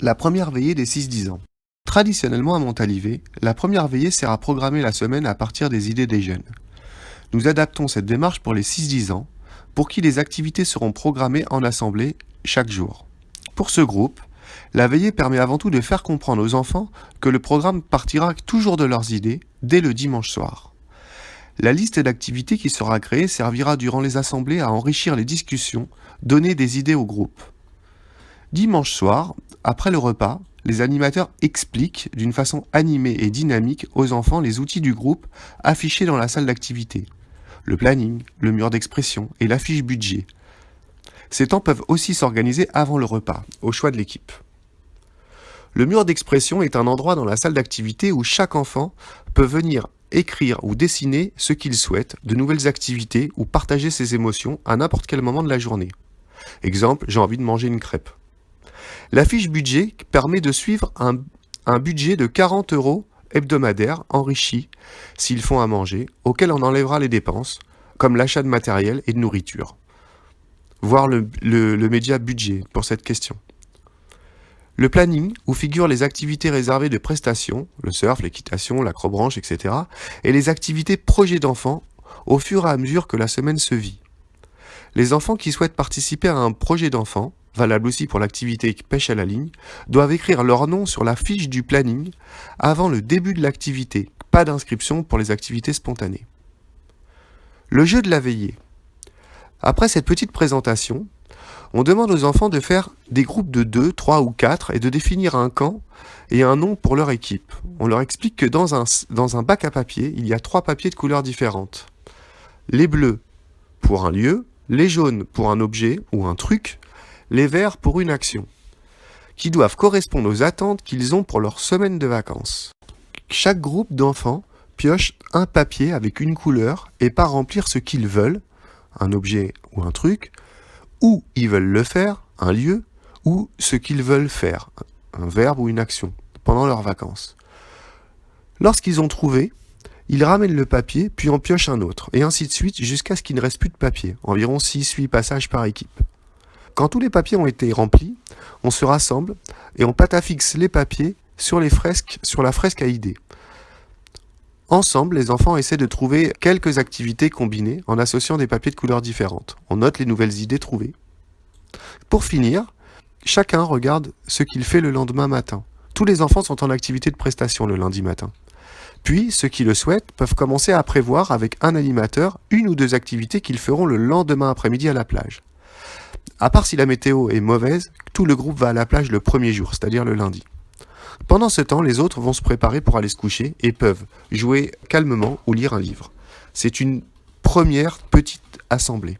La première veillée des 6-10 ans. Traditionnellement à Montalivet, la première veillée sert à programmer la semaine à partir des idées des jeunes. Nous adaptons cette démarche pour les 6-10 ans, pour qui les activités seront programmées en assemblée chaque jour. Pour ce groupe, la veillée permet avant tout de faire comprendre aux enfants que le programme partira toujours de leurs idées dès le dimanche soir. La liste d'activités qui sera créée servira durant les assemblées à enrichir les discussions, donner des idées au groupe. Dimanche soir, après le repas, les animateurs expliquent d'une façon animée et dynamique aux enfants les outils du groupe affichés dans la salle d'activité. Le planning, le mur d'expression et la fiche budget. Ces temps peuvent aussi s'organiser avant le repas, au choix de l'équipe. Le mur d'expression est un endroit dans la salle d'activité où chaque enfant peut venir écrire ou dessiner ce qu'il souhaite, de nouvelles activités ou partager ses émotions à n'importe quel moment de la journée. Exemple, j'ai envie de manger une crêpe. La fiche budget permet de suivre un budget de 40 € hebdomadaire enrichi s'ils font à manger, auquel on enlèvera les dépenses, comme l'achat de matériel et de nourriture. Voir le média budget pour cette question. Le planning, où figurent les activités réservées de prestations, le surf, l'équitation, l'acrobranche, etc., et les activités projets d'enfants, au fur et à mesure que la semaine se vit. Les enfants qui souhaitent participer à un projet d'enfant, valable aussi pour l'activité pêche à la ligne, doivent écrire leur nom sur la fiche du planning avant le début de l'activité, pas d'inscription pour les activités spontanées. Le jeu de la veillée. Après cette petite présentation, on demande aux enfants de faire des groupes de 2, 3 ou 4 et de définir un camp et un nom pour leur équipe. On leur explique que dans un bac à papier, il y a 3 papiers de couleurs différentes. Les bleus pour un lieu, les jaunes pour un objet ou un truc, les verts pour une action, qui doivent correspondre aux attentes qu'ils ont pour leur semaine de vacances. Chaque groupe d'enfants pioche un papier avec une couleur et part remplir ce qu'ils veulent, un objet ou un truc, où ils veulent le faire, un lieu, ou ce qu'ils veulent faire, un verbe ou une action, pendant leurs vacances. Lorsqu'ils ont trouvé, ils ramènent le papier, puis en piochent un autre, et ainsi de suite jusqu'à ce qu'il ne reste plus de papier, environ 6-8 passages par équipe. Quand tous les papiers ont été remplis, on se rassemble et on patafixe les papiers sur la fresque à idées. Ensemble, les enfants essaient de trouver quelques activités combinées en associant des papiers de couleurs différentes. On note les nouvelles idées trouvées. Pour finir, chacun regarde ce qu'il fait le lendemain matin. Tous les enfants sont en activité de prestation le lundi matin. Puis, ceux qui le souhaitent peuvent commencer à prévoir avec un animateur 1 ou 2 activités qu'ils feront le lendemain après-midi à la plage. À part si la météo est mauvaise, tout le groupe va à la plage le premier jour, c'est-à-dire le lundi. Pendant ce temps, les autres vont se préparer pour aller se coucher et peuvent jouer calmement ou lire un livre. C'est une première petite assemblée.